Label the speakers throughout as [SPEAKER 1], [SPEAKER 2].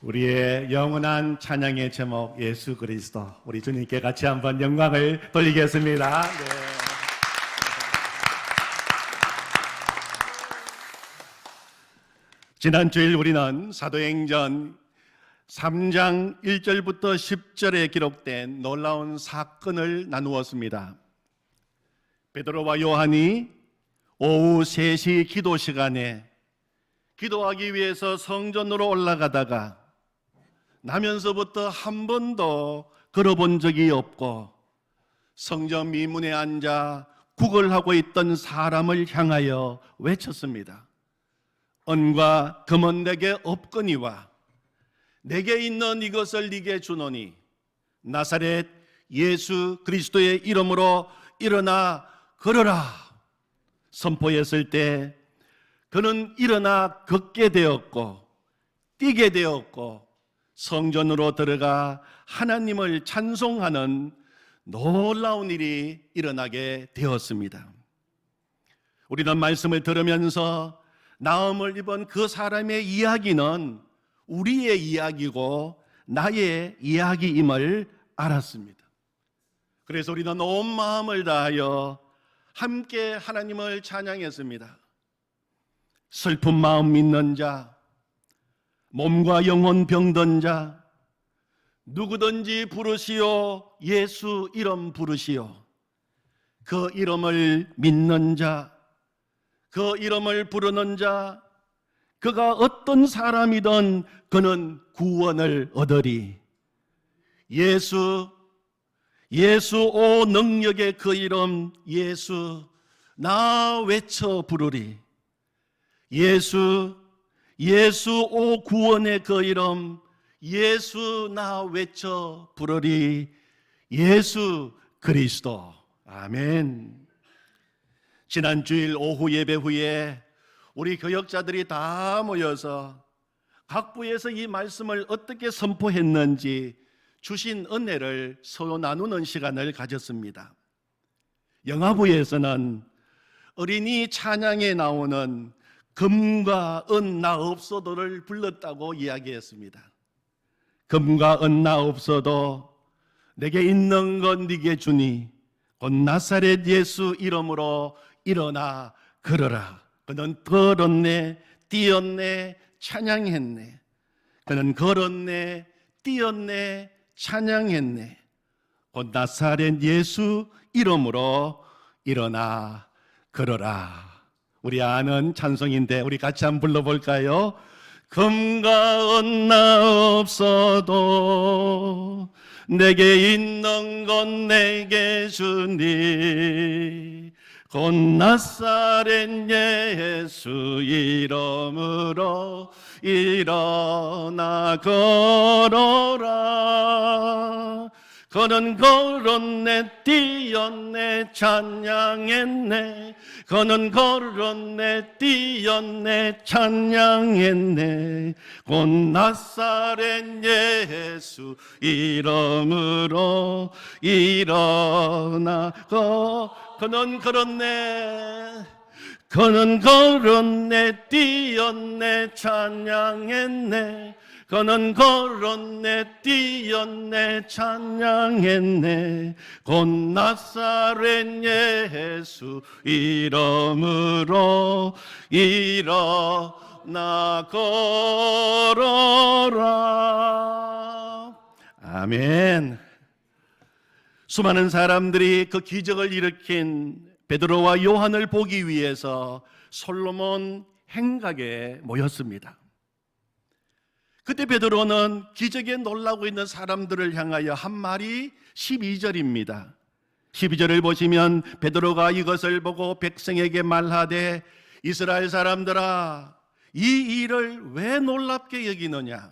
[SPEAKER 1] 우리의 영원한 찬양의 제목 예수 그리스도, 우리 주님께 같이 한번 영광을 돌리겠습니다. 네. 지난 주일 우리는 사도행전 3장 1절부터 10절에 기록된 놀라운 사건을 나누었습니다. 베드로와 요한이 오후 3시 기도 시간에 기도하기 위해서 성전으로 올라가다가 나면서부터 한 번도 걸어본 적이 없고 성전 미문에 앉아 구걸하고 있던 사람을 향하여 외쳤습니다. 은과 금은 내게 없거니와 내게 있는 이것을 네게 주노니 나사렛 예수 그리스도의 이름으로 일어나 걸어라. 선포했을 때 그는 일어나 걷게 되었고 뛰게 되었고 성전으로 들어가 하나님을 찬송하는 놀라운 일이 일어나게 되었습니다. 우리는 말씀을 들으면서 나음을 입은 그 사람의 이야기는 우리의 이야기고 나의 이야기임을 알았습니다. 그래서 우리는 온 마음을 다하여 함께 하나님을 찬양했습니다. 슬픈 마음 있는 자, 몸과 영혼 병든 자, 누구든지 부르시오. 예수 이름 부르시오. 그 이름을 믿는 자, 그 이름을 부르는 자, 그가 어떤 사람이든 그는 구원을 얻으리. 예수 오 능력의 그 이름 예수 나 외쳐 부르리. 예수 오 구원의 그 이름 예수 나 외쳐 부르리. 예수 그리스도. 아멘. 지난 주일 오후 예배 후에 우리 교역자들이 다 모여서 각 부에서 이 말씀을 어떻게 선포했는지 주신 은혜를 서로 나누는 시간을 가졌습니다. 영화부에서는 어린이 찬양에 나오는 금과 은 나 없어도를 불렀다고 이야기했습니다. 금과 은 나 없어도 내게 있는 건 네게 주니 곧 나사렛 예수 이름으로 일어나 걸어라. 그는 걸었네, 뛰었네, 찬양했네. 그는 걸었네, 뛰었네, 찬양했네. 곧 나사렛 예수 이름으로 일어나 걸어라. 우리 아는 찬송인데 우리 같이 한번 불러볼까요? 금과 은 나 없어도 내게 있는 건 내게 주니 곧 나사렛 예수 이름으로 일어나 걸어라. 그는 걸었네, 뛰었네, 찬양했네. 그는 걸었네, 뛰었네, 찬양했네. 곧 나사렛 예수 이름으로 일어나 그는 걸었네, 그는 걸었네, 뛰었네, 찬양했네. 그는 걸었네, 뛰었네, 찬양했네. 곧 나사렛 예수 이름으로 일어나 걸어라. 아멘. 수많은 사람들이 그 기적을 일으킨 베드로와 요한을 보기 위해서 솔로몬 행각에 모였습니다. 그때 베드로는 기적에 놀라고 있는 사람들을 향하여 한 말이 12절입니다. 12절을 보시면 베드로가 이것을 보고 백성에게 말하되 이스라엘 사람들아 이 일을 왜 놀랍게 여기느냐.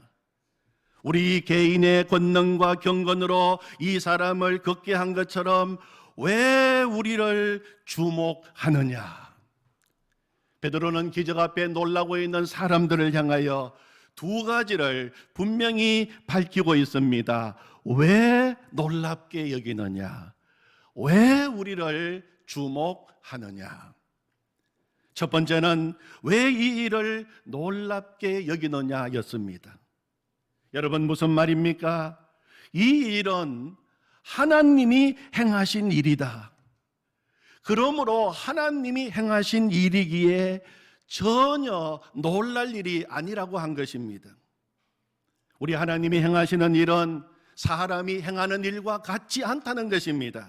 [SPEAKER 1] 우리 개인의 권능과 경건으로 이 사람을 걷게 한 것처럼 왜 우리를 주목하느냐. 베드로는 기적 앞에 놀라고 있는 사람들을 향하여 두 가지를 분명히 밝히고 있습니다. 왜 놀랍게 여기느냐? 왜 우리를 주목하느냐? 첫 번째는 왜 이 일을 놀랍게 여기느냐였습니다. 여러분, 무슨 말입니까? 이 일은 하나님이 행하신 일이다. 그러므로 하나님이 행하신 일이기에 전혀 놀랄 일이 아니라고 한 것입니다. 우리 하나님이 행하시는 일은 사람이 행하는 일과 같지 않다는 것입니다.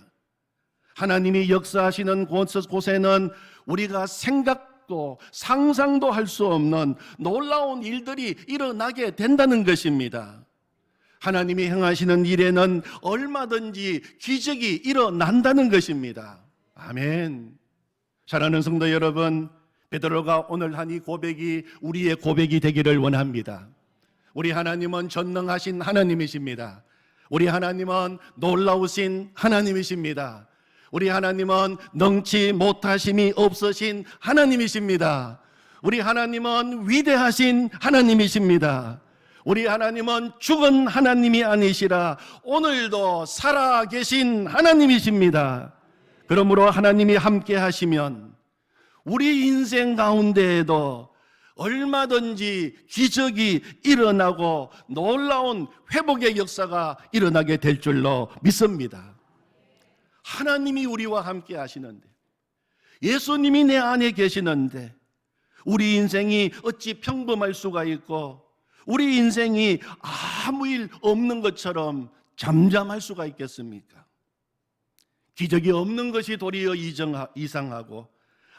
[SPEAKER 1] 하나님이 역사하시는 곳에는 우리가 생각도 상상도 할 수 없는 놀라운 일들이 일어나게 된다는 것입니다. 하나님이 행하시는 일에는 얼마든지 기적이 일어난다는 것입니다. 아멘. 사랑하는 성도 여러분, 베드로가 오늘 한 이 고백이 우리의 고백이 되기를 원합니다. 우리 하나님은 전능하신 하나님이십니다. 우리 하나님은 놀라우신 하나님이십니다. 우리 하나님은 능치 못하심이 없으신 하나님이십니다. 우리 하나님은 위대하신 하나님이십니다. 우리 하나님은 죽은 하나님이 아니시라 오늘도 살아계신 하나님이십니다. 그러므로 하나님이 함께 하시면 우리 인생 가운데에도 얼마든지 기적이 일어나고 놀라운 회복의 역사가 일어나게 될 줄로 믿습니다. 하나님이 우리와 함께 하시는데, 예수님이 내 안에 계시는데 우리 인생이 어찌 평범할 수가 있고 우리 인생이 아무 일 없는 것처럼 잠잠할 수가 있겠습니까? 기적이 없는 것이 도리어 이상하고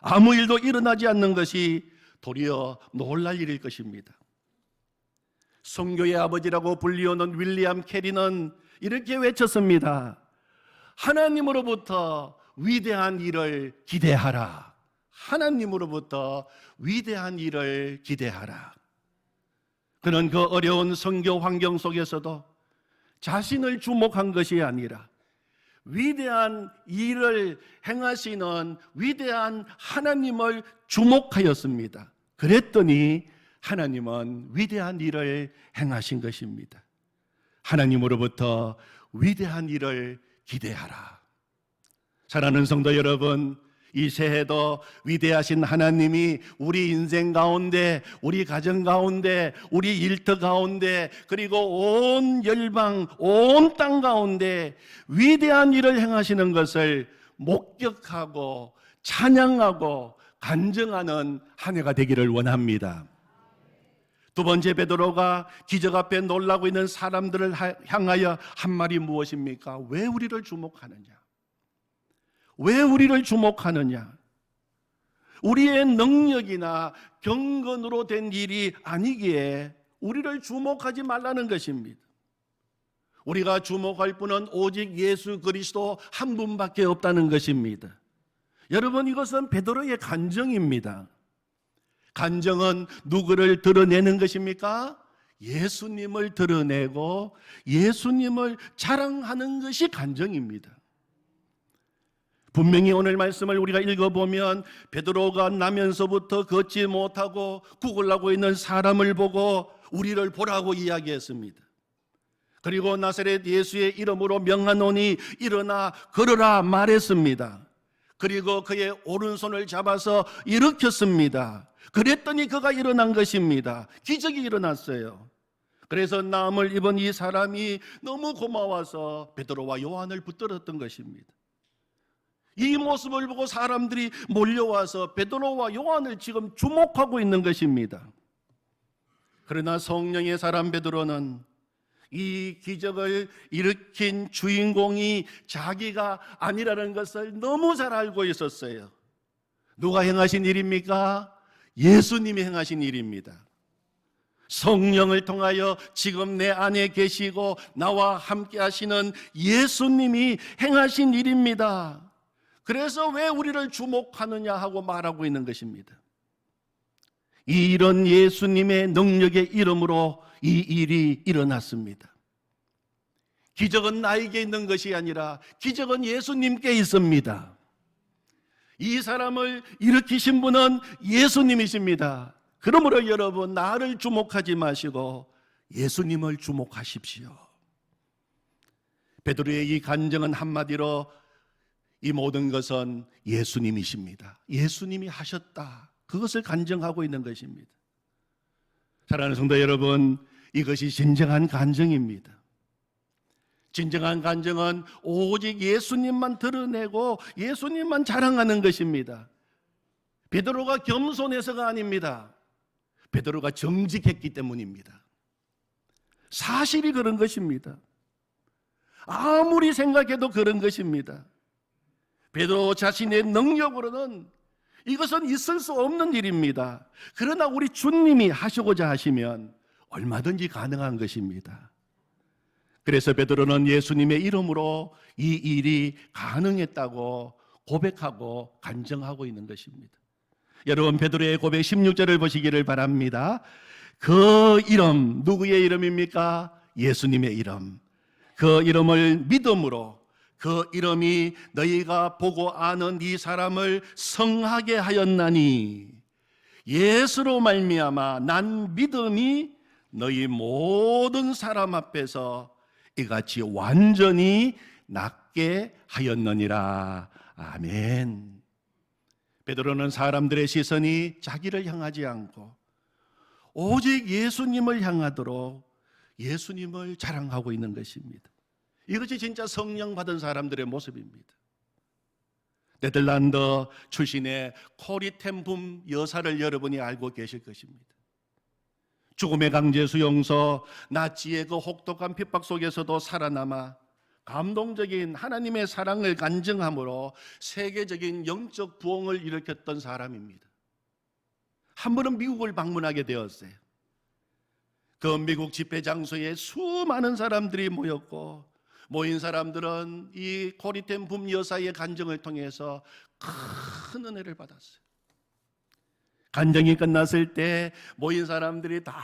[SPEAKER 1] 아무 일도 일어나지 않는 것이 도리어 놀랄 일일 것입니다. 선교의 아버지라고 불리우는 윌리엄 캐리는 이렇게 외쳤습니다. 하나님으로부터 위대한 일을 기대하라. 하나님으로부터 위대한 일을 기대하라. 그는 그 어려운 선교 환경 속에서도 자신을 주목한 것이 아니라 위대한 일을 행하시는 위대한 하나님을 주목하였습니다. 그랬더니 하나님은 위대한 일을 행하신 것입니다. 하나님으로부터 위대한 일을 기대하라. 사랑하는 성도 여러분, 이 새해도 위대하신 하나님이 우리 인생 가운데, 우리 가정 가운데, 우리 일터 가운데, 그리고 온 열방, 온 땅 가운데 위대한 일을 행하시는 것을 목격하고 찬양하고 간증하는 한 해가 되기를 원합니다. 두 번째, 베드로가 기적 앞에 놀라고 있는 사람들을 향하여 한 말이 무엇입니까? 왜 우리를 주목하느냐? 왜 우리를 주목하느냐? 우리의 능력이나 경건으로 된 일이 아니기에 우리를 주목하지 말라는 것입니다. 우리가 주목할 분은 오직 예수 그리스도 한 분밖에 없다는 것입니다. 여러분, 이것은 베드로의 간증입니다. 간증은 누구를 드러내는 것입니까? 예수님을 드러내고 예수님을 자랑하는 것이 간증입니다. 분명히 오늘 말씀을 우리가 읽어보면 베드로가 나면서부터 걷지 못하고 구걸하고 있는 사람을 보고 우리를 보라고 이야기했습니다. 그리고 나사렛 예수의 이름으로 명하노니 일어나 걸어라 말했습니다. 그리고 그의 오른손을 잡아서 일으켰습니다. 그랬더니 그가 일어난 것입니다. 기적이 일어났어요. 그래서 나음을 입은 이 사람이 너무 고마워서 베드로와 요한을 붙들었던 것입니다. 이 모습을 보고 사람들이 몰려와서 베드로와 요한을 지금 주목하고 있는 것입니다. 그러나 성령의 사람 베드로는 이 기적을 일으킨 주인공이 자기가 아니라는 것을 너무 잘 알고 있었어요. 누가 행하신 일입니까? 예수님이 행하신 일입니다. 성령을 통하여 지금 내 안에 계시고 나와 함께 하시는 예수님이 행하신 일입니다. 그래서 왜 우리를 주목하느냐 하고 말하고 있는 것입니다. 이런 예수님의 능력의 이름으로 이 일이 일어났습니다. 기적은 나에게 있는 것이 아니라 기적은 예수님께 있습니다. 이 사람을 일으키신 분은 예수님이십니다. 그러므로 여러분, 나를 주목하지 마시고 예수님을 주목하십시오. 베드로의 이 간증은 한마디로 이 모든 것은 예수님이십니다. 예수님이 하셨다. 그것을 간증하고 있는 것입니다. 사랑하는 성도 여러분, 이것이 진정한 간증입니다. 진정한 간증은 오직 예수님만 드러내고 예수님만 자랑하는 것입니다. 베드로가 겸손해서가 아닙니다. 베드로가 정직했기 때문입니다. 사실이 그런 것입니다. 아무리 생각해도 그런 것입니다. 베드로 자신의 능력으로는 이것은 있을 수 없는 일입니다. 그러나 우리 주님이 하시고자 하시면 얼마든지 가능한 것입니다. 그래서 베드로는 예수님의 이름으로 이 일이 가능했다고 고백하고 간증하고 있는 것입니다. 여러분, 베드로의 고백 16절을 보시기를 바랍니다. 그 이름, 누구의 이름입니까? 예수님의 이름. 그 이름을 믿음으로, 그 이름이 너희가 보고 아는 이 사람을 성하게 하였나니 예수로 말미암아 난 믿음이 너희 모든 사람 앞에서 이같이 완전히 낫게 하였느니라. 아멘. 베드로는 사람들의 시선이 자기를 향하지 않고 오직 예수님을 향하도록 예수님을 자랑하고 있는 것입니다. 이것이 진짜 성령 받은 사람들의 모습입니다. 네덜란드 출신의 코리 텐붐 여사를 여러분이 알고 계실 것입니다. 죽음의 강제 수용소, 나치의 그 혹독한 핍박 속에서도 살아남아 감동적인 하나님의 사랑을 간증함으로 세계적인 영적 부흥을 일으켰던 사람입니다. 한 번은 미국을 방문하게 되었어요. 그 미국 집회 장소에 수많은 사람들이 모였고, 모인 사람들은 이 코리텐 붐 여사의 간증을 통해서 큰 은혜를 받았어요. 간증이 끝났을 때 모인 사람들이 다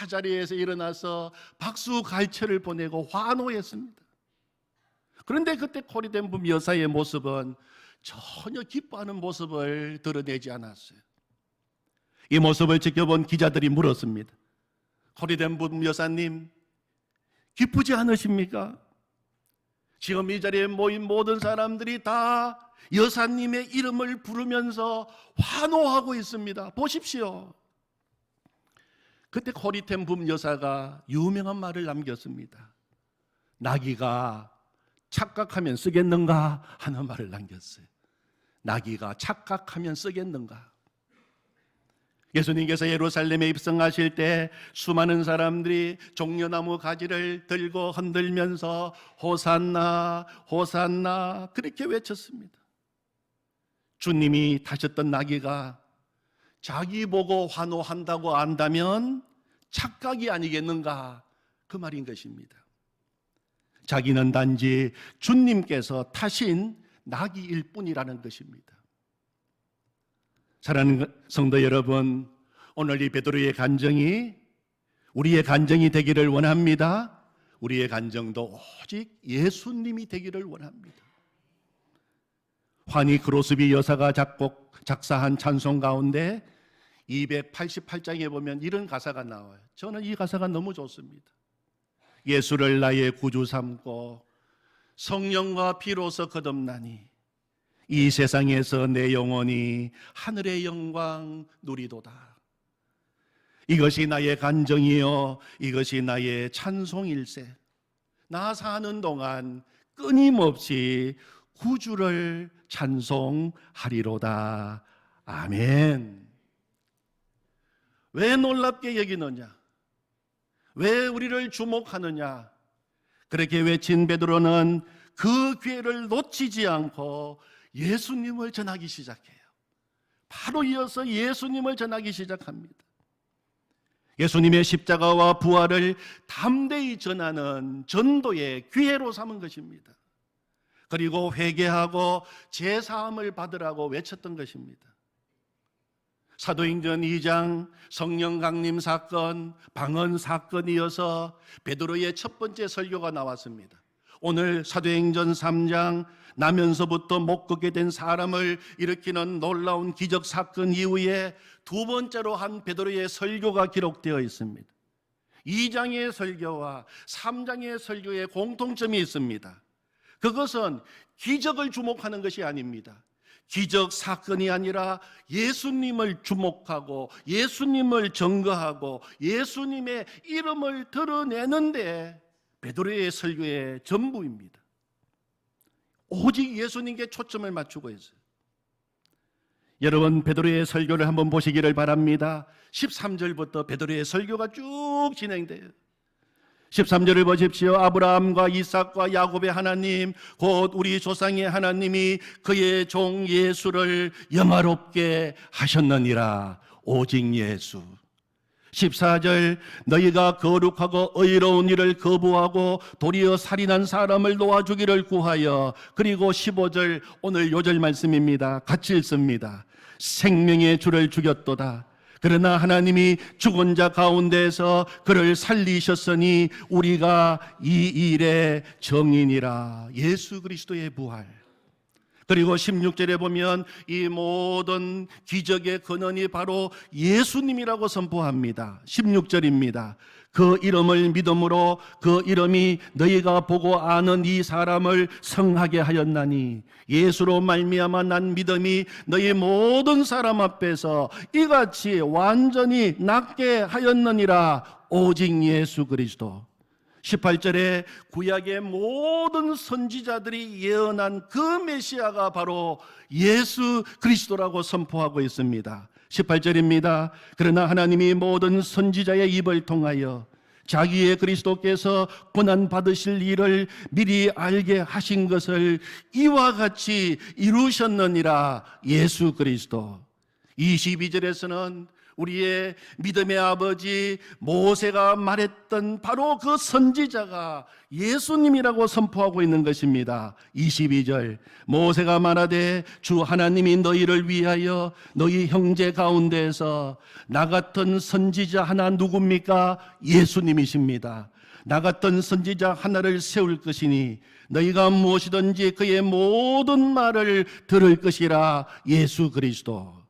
[SPEAKER 1] 자리에서 일어나서 박수 갈채를 보내고 환호했습니다. 그런데 그때 코리텐 붐 여사의 모습은 전혀 기뻐하는 모습을 드러내지 않았어요. 이 모습을 지켜본 기자들이 물었습니다. 코리텐 붐 여사님, 기쁘지 않으십니까? 지금 이 자리에 모인 모든 사람들이 다 여사님의 이름을 부르면서 환호하고 있습니다. 보십시오. 그때 코리텐 붐 여사가 유명한 말을 남겼습니다. 나귀가 착각하면 쓰겠는가 하는 말을 남겼어요. 나귀가 착각하면 쓰겠는가. 예수님께서 예루살렘에 입성하실 때 수많은 사람들이 종려나무 가지를 들고 흔들면서 호산나 호산나 그렇게 외쳤습니다. 주님이 타셨던 나귀가 자기 보고 환호한다고 안다면 착각이 아니겠는가, 그 말인 것입니다. 자기는 단지 주님께서 타신 나귀일 뿐이라는 것입니다. 사랑하는 성도 여러분, 오늘 이 베드로의 간증이 우리의 간증이 되기를 원합니다. 우리의 간증도 오직 예수님이 되기를 원합니다. 환희 크로스비 여사가 작사한 찬송 가운데 288장에 보면 이런 가사가 나와요. 저는 이 가사가 너무 좋습니다. 예수를 나의 구주 삼고 성령과 피로서 거듭나니 이 세상에서 내 영혼이 하늘의 영광 누리도다. 이것이 나의 간정이요, 이것이 나의 찬송일세. 나 사는 동안 끊임없이 구주를 찬송하리로다. 아멘. 왜 놀랍게 여기느냐? 왜 우리를 주목하느냐? 그렇게 외친 베드로는 그 기회를 놓치지 않고 예수님을 전하기 시작해요. 바로 이어서 예수님을 전하기 시작합니다. 예수님의 십자가와 부활을 담대히 전하는 전도의 기회로 삼은 것입니다. 그리고 회개하고 제사함을 받으라고 외쳤던 것입니다. 사도행전 2장 성령 강림 사건, 방언 사건이어서 베드로의 첫 번째 설교가 나왔습니다. 오늘 사도행전 3장 나면서부터 못 걷게 된 사람을 일으키는 놀라운 기적 사건 이후에 두 번째로 한 베드로의 설교가 기록되어 있습니다. 2장의 설교와 3장의 설교에 공통점이 있습니다. 그것은 기적을 주목하는 것이 아닙니다. 기적 사건이 아니라 예수님을 주목하고 예수님을 증거하고 예수님의 이름을 드러내는데 베드로의 설교의 전부입니다. 오직 예수님께 초점을 맞추고 있어요. 여러분, 베드로의 설교를 한번 보시기를 바랍니다. 13절부터 베드로의 설교가 쭉 진행돼요. 13절을 보십시오. 아브라함과 이삭과 야곱의 하나님, 곧 우리 조상의 하나님이 그의 종 예수를 영화롭게 하셨느니라. 오직 예수. 14절, 너희가 거룩하고 의로운 일을 거부하고 도리어 살인한 사람을 놓아주기를 구하여. 그리고 15절, 오늘 요절 말씀입니다. 같이 읽습니다. 생명의 주를 죽였도다. 그러나 하나님이 죽은 자 가운데서 그를 살리셨으니 우리가 이 일의 증인이라. 예수 그리스도의 부활. 그리고 16절에 보면 이 모든 기적의 근원이 바로 예수님이라고 선포합니다. 16절입니다. 그 이름을 믿음으로 그 이름이 너희가 보고 아는 이 사람을 성하게 하였나니 예수로 말미암아 난 믿음이 너희 모든 사람 앞에서 이같이 완전히 낫게 하였느니라. 오직 예수 그리스도. 18절에 구약의 모든 선지자들이 예언한 그 메시아가 바로 예수 그리스도라고 선포하고 있습니다. 18절입니다. 그러나 하나님이 모든 선지자의 입을 통하여 자기의 그리스도께서 고난 받으실 일을 미리 알게 하신 것을 이와 같이 이루셨느니라. 예수 그리스도. 22절에서는 우리의 믿음의 아버지 모세가 말했던 바로 그 선지자가 예수님이라고 선포하고 있는 것입니다. 22절, 모세가 말하되 주 하나님이 너희를 위하여 너희 형제 가운데에서 나 같은 선지자 하나 누굽니까? 예수님이십니다. 나 같은 선지자 하나를 세울 것이니 너희가 무엇이든지 그의 모든 말을 들을 것이라. 예수 그리스도.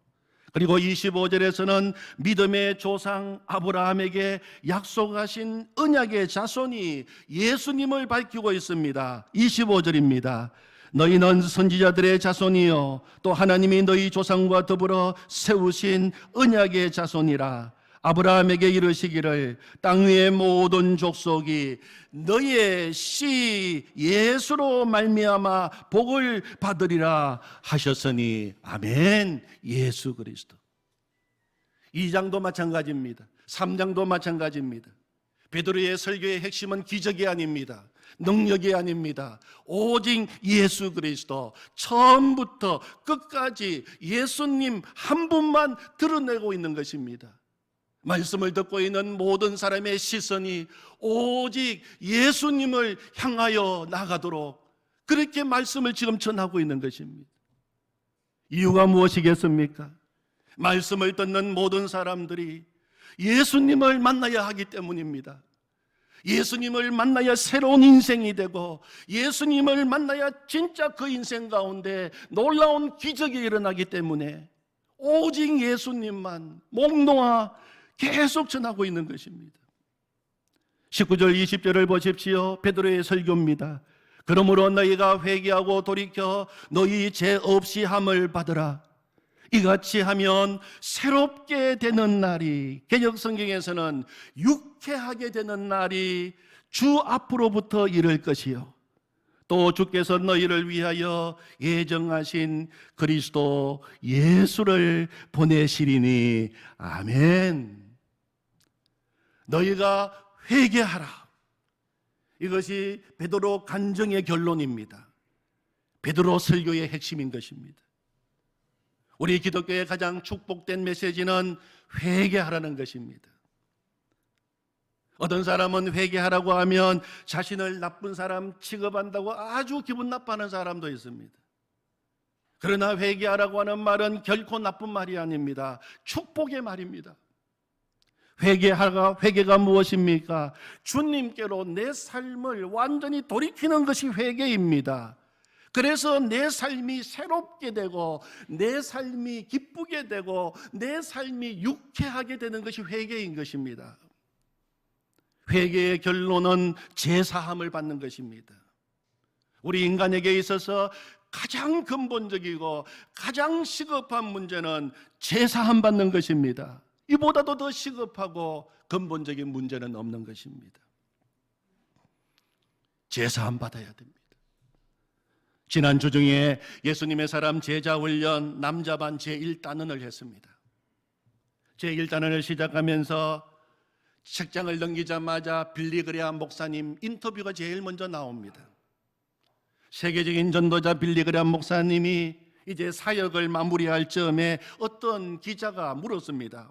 [SPEAKER 1] 그리고 25절에서는 믿음의 조상 아브라함에게 약속하신 언약의 자손이 예수님을 밝히고 있습니다. 25절입니다. 너희는 선지자들의 자손이요 또 하나님이 너희 조상과 더불어 세우신 언약의 자손이라. 아브라함에게 이르시기를 땅 위의 모든 족속이 너희의 씨 예수로 말미암아 복을 받으리라 하셨으니. 아멘. 예수 그리스도. 2장도 마찬가지입니다. 3장도 마찬가지입니다. 베드로의 설교의 핵심은 기적이 아닙니다. 능력이 아닙니다. 오직 예수 그리스도. 처음부터 끝까지 예수님 한 분만 드러내고 있는 것입니다. 말씀을 듣고 있는 모든 사람의 시선이 오직 예수님을 향하여 나가도록 그렇게 말씀을 지금 전하고 있는 것입니다. 이유가 무엇이겠습니까? 말씀을 듣는 모든 사람들이 예수님을 만나야 하기 때문입니다. 예수님을 만나야 새로운 인생이 되고 예수님을 만나야 진짜 그 인생 가운데 놀라운 기적이 일어나기 때문에 오직 예수님만 목 놓아 계속 전하고 있는 것입니다. 19절 20절을 보십시오. 베드로의 설교입니다. 그러므로 너희가 회개하고 돌이켜 너희 죄 없이 함을 받으라. 이같이 하면 새롭게 되는 날이, 개역성경에서는 유쾌하게 되는 날이 주 앞으로부터 이를 것이요 또 주께서 너희를 위하여 예정하신 그리스도 예수를 보내시리니. 아멘. 너희가 회개하라. 이것이 베드로 간증의 결론입니다. 베드로 설교의 핵심인 것입니다. 우리 기독교의 가장 축복된 메시지는 회개하라는 것입니다. 어떤 사람은 회개하라고 하면 자신을 나쁜 사람 취급한다고 아주 기분 나빠하는 사람도 있습니다. 그러나 회개하라고 하는 말은 결코 나쁜 말이 아닙니다. 축복의 말입니다. 회개가 무엇입니까? 주님께로 내 삶을 완전히 돌이키는 것이 회개입니다. 그래서 내 삶이 새롭게 되고 내 삶이 기쁘게 되고 내 삶이 유쾌하게 되는 것이 회개인 것입니다. 회개의 결론은 제사함을 받는 것입니다. 우리 인간에게 있어서 가장 근본적이고 가장 시급한 문제는 제사함 받는 것입니다. 이보다도 더 시급하고 근본적인 문제는 없는 것입니다. 제사함 받아야 됩니다. 지난주 중에 예수님의 사람 제자 훈련 남자반 제1단원을 했습니다. 제1단원을 시작하면서 책장을 넘기자마자 빌리그레암 목사님 인터뷰가 제일 먼저 나옵니다. 세계적인 전도자 빌리그레암 목사님이 이제 사역을 마무리할 즈음에 어떤 기자가 물었습니다.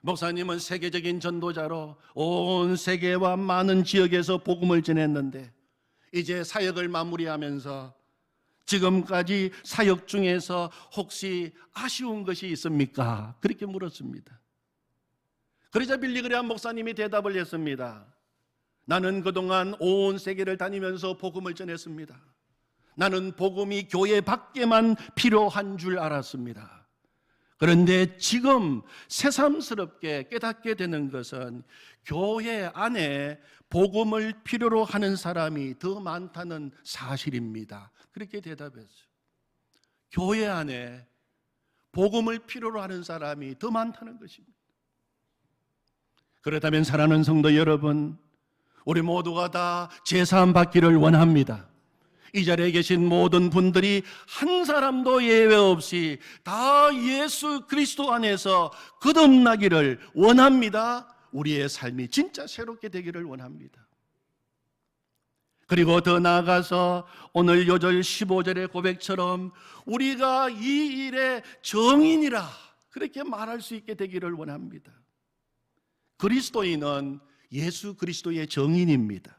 [SPEAKER 1] 목사님은 세계적인 전도자로 온 세계와 많은 지역에서 복음을 전했는데 이제 사역을 마무리하면서 지금까지 사역 중에서 혹시 아쉬운 것이 있습니까? 그렇게 물었습니다. 그러자 빌리그레암 목사님이 대답을 했습니다. 나는 그동안 온 세계를 다니면서 복음을 전했습니다. 나는 복음이 교회 밖에만 필요한 줄 알았습니다. 그런데 지금 새삼스럽게 깨닫게 되는 것은 교회 안에 복음을 필요로 하는 사람이 더 많다는 사실입니다. 그렇게 대답했어요. 교회 안에 복음을 필요로 하는 사람이 더 많다는 것입니다. 그렇다면 사랑하는 성도 여러분, 우리 모두가 다 제사함 받기를 원합니다. 이 자리에 계신 모든 분들이 한 사람도 예외 없이 다 예수 그리스도 안에서 거듭나기를 원합니다. 우리의 삶이 진짜 새롭게 되기를 원합니다. 그리고 더 나아가서 오늘 요절 15절의 고백처럼 우리가 이 일의 정인이라 그렇게 말할 수 있게 되기를 원합니다. 그리스도인은 예수 그리스도의 정인입니다.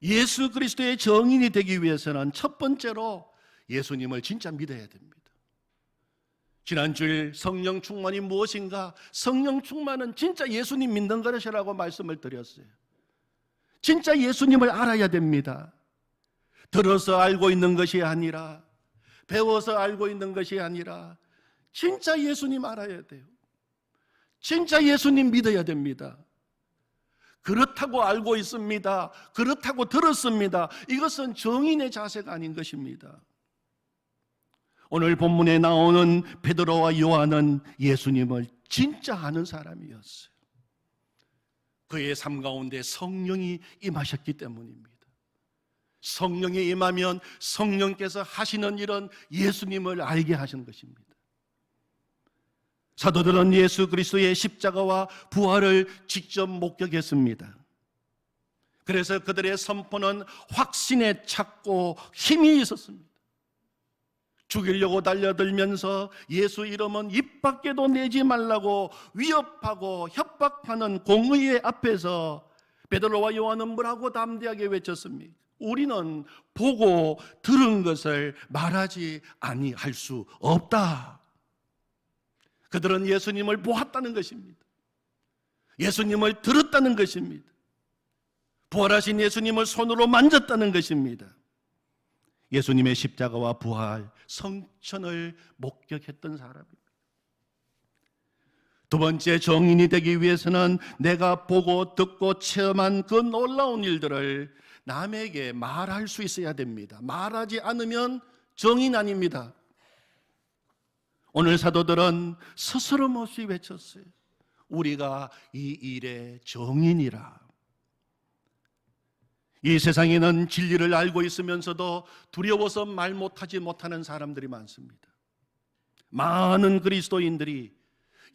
[SPEAKER 1] 예수 그리스도의 정인이 되기 위해서는 첫 번째로 예수님을 진짜 믿어야 됩니다. 지난주일 성령 충만이 무엇인가? 성령 충만은 진짜 예수님 믿는 것이라고 말씀을 드렸어요. 진짜 예수님을 알아야 됩니다. 들어서 알고 있는 것이 아니라, 배워서 알고 있는 것이 아니라 진짜 예수님 알아야 돼요. 진짜 예수님 믿어야 됩니다. 그렇다고 알고 있습니다. 그렇다고 들었습니다. 이것은 정인의 자세가 아닌 것입니다. 오늘 본문에 나오는 베드로와 요한은 예수님을 진짜 아는 사람이었어요. 그의 삶 가운데 성령이 임하셨기 때문입니다. 성령이 임하면 성령께서 하시는 일은 예수님을 알게 하시는 것입니다. 사도들은 예수 그리스도의 십자가와 부활을 직접 목격했습니다. 그래서 그들의 선포는 확신에 찼고 힘이 있었습니다. 죽이려고 달려들면서 예수 이름은 입 밖에도 내지 말라고 위협하고 협박하는 공의의 앞에서 베드로와 요한은 뭐라고 담대하게 외쳤습니까? 우리는 보고 들은 것을 말하지 아니할 수 없다. 그들은 예수님을 보았다는 것입니다. 예수님을 들었다는 것입니다. 부활하신 예수님을 손으로 만졌다는 것입니다. 예수님의 십자가와 부활, 성천을 목격했던 사람입니다. 두 번째, 정인이 되기 위해서는 내가 보고 듣고 체험한 그 놀라운 일들을 남에게 말할 수 있어야 됩니다. 말하지 않으면 정인 아닙니다. 오늘 사도들은 스스럼 없이 외쳤어요. 우리가 이 일의 정인이라. 이 세상에는 진리를 알고 있으면서도 두려워서 말 못하지 못하는 사람들이 많습니다. 많은 그리스도인들이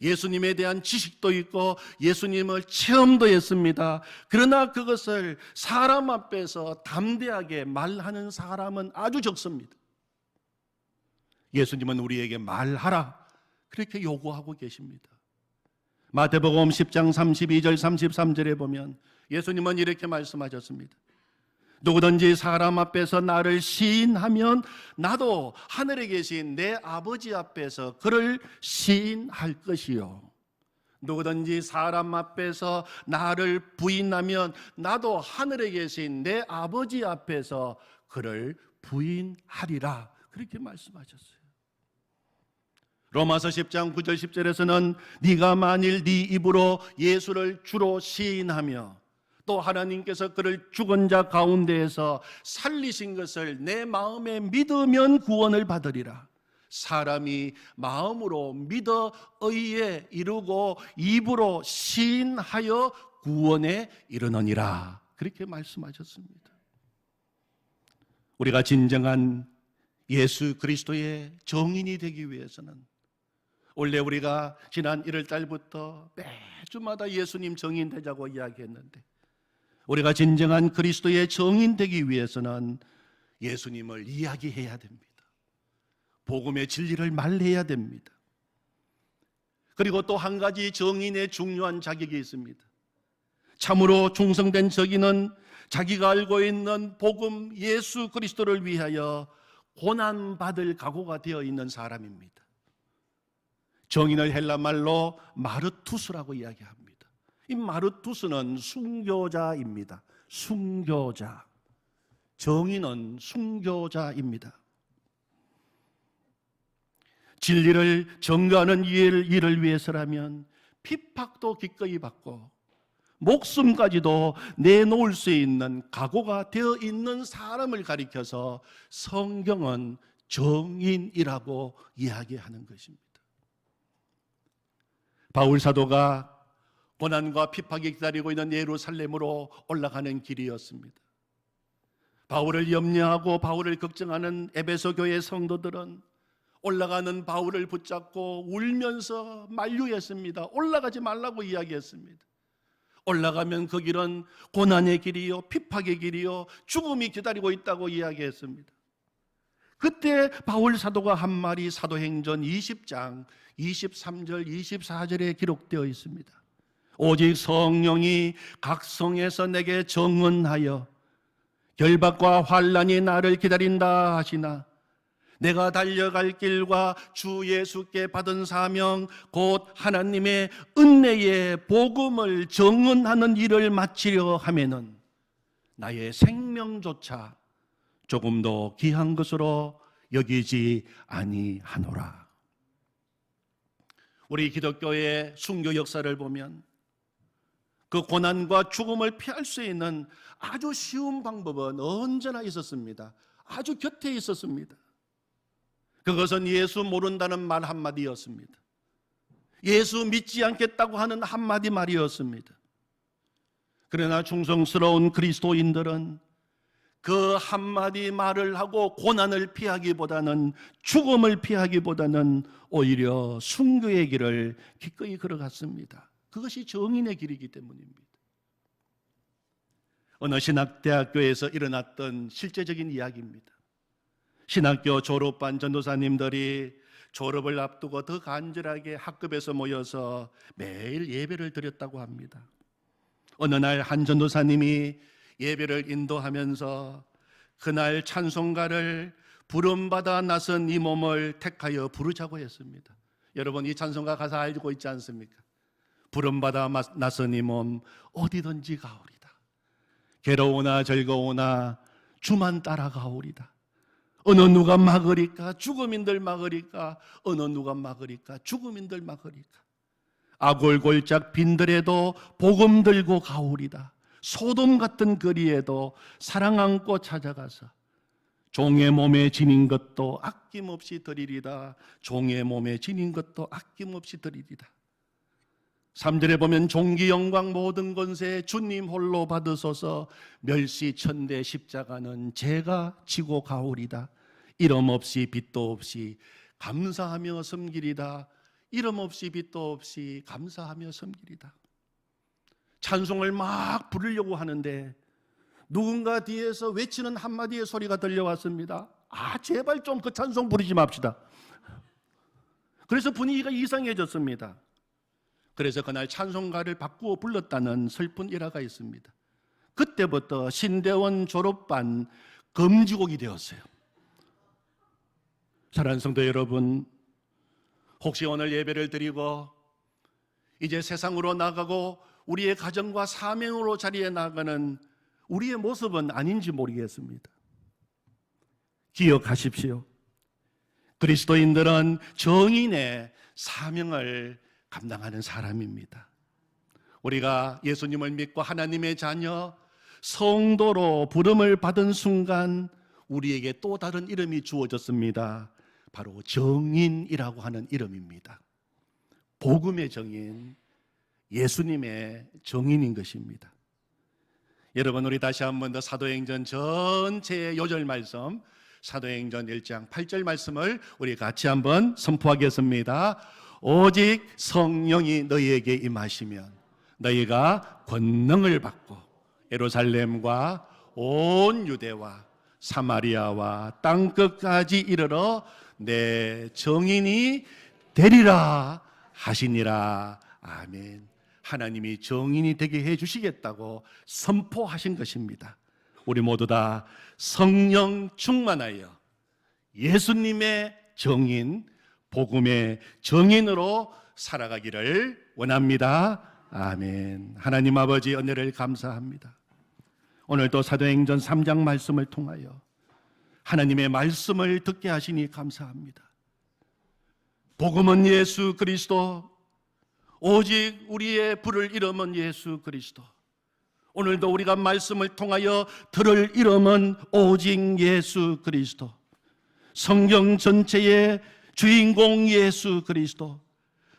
[SPEAKER 1] 예수님에 대한 지식도 있고 예수님을 체험도 했습니다. 그러나 그것을 사람 앞에서 담대하게 말하는 사람은 아주 적습니다. 예수님은 우리에게 말하라 그렇게 요구하고 계십니다. 마태복음 10장 32절 33절에 보면 예수님은 이렇게 말씀하셨습니다. 누구든지 사람 앞에서 나를 시인하면 나도 하늘에 계신 내 아버지 앞에서 그를 시인할 것이요, 누구든지 사람 앞에서 나를 부인하면 나도 하늘에 계신 내 아버지 앞에서 그를 부인하리라 그렇게 말씀하셨어요. 로마서 10장 9절 10절에서는 네가 만일 네 입으로 예수를 주로 시인하며 또 하나님께서 그를 죽은 자 가운데에서 살리신 것을 내 마음에 믿으면 구원을 받으리라. 사람이 마음으로 믿어 의에 이르고 입으로 시인하여 구원에 이르느니라. 그렇게 말씀하셨습니다. 우리가 진정한 예수 그리스도의 정인이 되기 위해서는, 원래 우리가 지난 1월 달부터 매주마다 예수님 정인 되자고 이야기했는데, 우리가 진정한 그리스도의 정인 되기 위해서는 예수님을 이야기해야 됩니다. 복음의 진리를 말해야 됩니다. 그리고 또 한 가지 정인의 중요한 자격이 있습니다. 참으로 충성된 정인은 자기가 알고 있는 복음 예수 그리스도를 위하여 고난받을 각오가 되어 있는 사람입니다. 정인을 헬라말로 마르투스라고 이야기합니다. 이 마르투스는 순교자입니다. 순교자. 정인은 순교자입니다. 진리를 전가하는 일을 위해서라면 핍박도 기꺼이 받고 목숨까지도 내놓을 수 있는 각오가 되어 있는 사람을 가리켜서 성경은 정인이라고 이야기하는 것입니다. 바울 사도가 고난과 핍박이 기다리고 있는 예루살렘으로 올라가는 길이었습니다. 바울을 염려하고 바울을 걱정하는 에베소 교회 성도들은 올라가는 바울을 붙잡고 울면서 만류했습니다. 올라가지 말라고 이야기했습니다. 올라가면 그 길은 고난의 길이요, 핍박의 길이요, 죽음이 기다리고 있다고 이야기했습니다. 그때 바울 사도가 한 말이 사도행전 20장 23절 24절에 기록되어 있습니다. 오직 성령이 각 성에서 내게 정언하여 결박과 환난이 나를 기다린다 하시나 내가 달려갈 길과 주 예수께 받은 사명 곧 하나님의 은혜의 복음을 정언하는 일을 마치려 하면은 나의 생명조차 조금도 귀한 것으로 여기지 아니하노라. 우리 기독교의 순교 역사를 보면 그 고난과 죽음을 피할 수 있는 아주 쉬운 방법은 언제나 있었습니다. 아주 곁에 있었습니다. 그것은 예수 모른다는 말 한마디였습니다. 예수 믿지 않겠다고 하는 한마디 말이었습니다. 그러나 충성스러운 그리스도인들은 그 한마디 말을 하고 고난을 피하기보다는, 죽음을 피하기보다는 오히려 순교의 길을 기꺼이 걸어갔습니다. 그것이 정인의 길이기 때문입니다. 어느 신학대학교에서 일어났던 실제적인 이야기입니다. 신학교 졸업반 전도사님들이 졸업을 앞두고 더 간절하게 학급에서 모여서 매일 예배를 드렸다고 합니다. 어느 날 한 전도사님이 예배를 인도하면서 그날 찬송가를 부름받아 나선 이 몸을 택하여 부르자고 했습니다. 여러분, 이 찬송가 가사 알고 있지 않습니까? 부름받아 나선 이 몸 어디든지 가오리다. 괴로우나 즐거우나 주만 따라가오리다. 어느 누가 막으리까? 죽음인들 막으리까? 어느 누가 막으리까? 죽음인들 막으리까? 아골골짝 빈들에도 복음 들고 가오리다. 소돔 같은 거리에도 사랑 안고 찾아가서 종의 몸에 지닌 것도 아낌없이 드리리다. 종의 몸에 지닌 것도 아낌없이 드리리다. 3절에 보면 종기 영광 모든 권세 주님 홀로 받으소서. 멸시천대 십자가는 제가 지고 가오리다. 이름 없이 빚도 없이 감사하며 섬기리다. 이름 없이 빚도 없이 감사하며 섬기리다. 찬송을 막 부르려고 하는데 누군가 뒤에서 외치는 한마디의 소리가 들려왔습니다. 제발 좀 그 찬송 부르지 맙시다. 그래서 분위기가 이상해졌습니다. 그래서 그날 찬송가를 바꾸어 불렀다는 슬픈 일화가 있습니다. 그때부터 신대원 졸업반 금지곡이 되었어요. 사랑하는 성도 여러분, 혹시 오늘 예배를 드리고 이제 세상으로 나가고 우리의 가정과 사명으로 자리에 나가는 우리의 모습은 아닌지 모르겠습니다. 기억하십시오. 그리스도인들은 정인의 사명을 감당하는 사람입니다. 우리가 예수님을 믿고 하나님의 자녀, 성도로 부름을 받은 순간 우리에게 또 다른 이름이 주어졌습니다. 바로 정인이라고 하는 이름입니다. 복음의 정인, 예수님의 정인인 것입니다. 여러분, 우리 다시 한 번 더 사도행전 전체의 요절 말씀, 사도행전 1장 8절 말씀을 우리 같이 한번 선포하겠습니다. 오직 성령이 너희에게 임하시면 너희가 권능을 받고 예루살렘과 온 유대와 사마리아와 땅끝까지 이르러 내 정인이 되리라 하시니라. 아멘. 하나님이 정인이 되게 해주시겠다고 선포하신 것입니다. 우리 모두 다 성령 충만하여 예수님의 정인, 복음의 정인으로 살아가기를 원합니다. 아멘. 하나님 아버지 은혜를 감사합니다. 오늘도 사도행전 3장 말씀을 통하여 하나님의 말씀을 듣게 하시니 감사합니다. 복음은 예수 그리스도, 오직 우리의 부를 이름은 예수 그리스도. 오늘도 우리가 말씀을 통하여 들을 이름은 오직 예수 그리스도. 성경 전체의 주인공 예수 그리스도,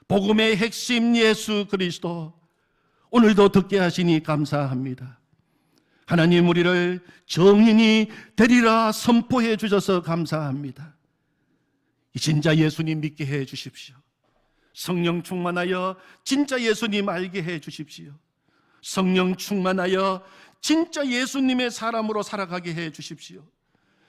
[SPEAKER 1] 복음의 핵심 예수 그리스도. 오늘도 듣게 하시니 감사합니다. 하나님, 우리를 정인이 되리라 선포해 주셔서 감사합니다. 진짜 예수님 믿게 해 주십시오. 성령 충만하여 진짜 예수님 알게 해 주십시오. 성령 충만하여 진짜 예수님의 사람으로 살아가게 해 주십시오.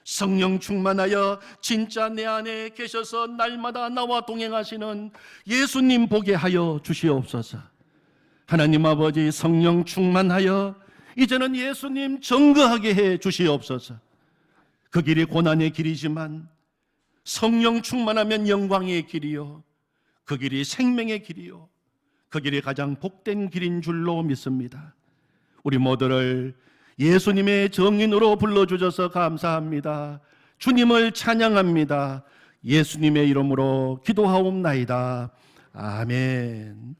[SPEAKER 1] 성령 충만하여 진짜 내 안에 계셔서 날마다 나와 동행하시는 예수님 보게 하여 주시옵소서. 하나님 아버지, 성령 충만하여 이제는 예수님 증거하게 해 주시옵소서. 그 길이 고난의 길이지만 성령 충만하면 영광의 길이요, 그 길이 생명의 길이요, 그 길이 가장 복된 길인 줄로 믿습니다. 우리 모두를 예수님의 정인으로 불러주셔서 감사합니다. 주님을 찬양합니다. 예수님의 이름으로 기도하옵나이다. 아멘.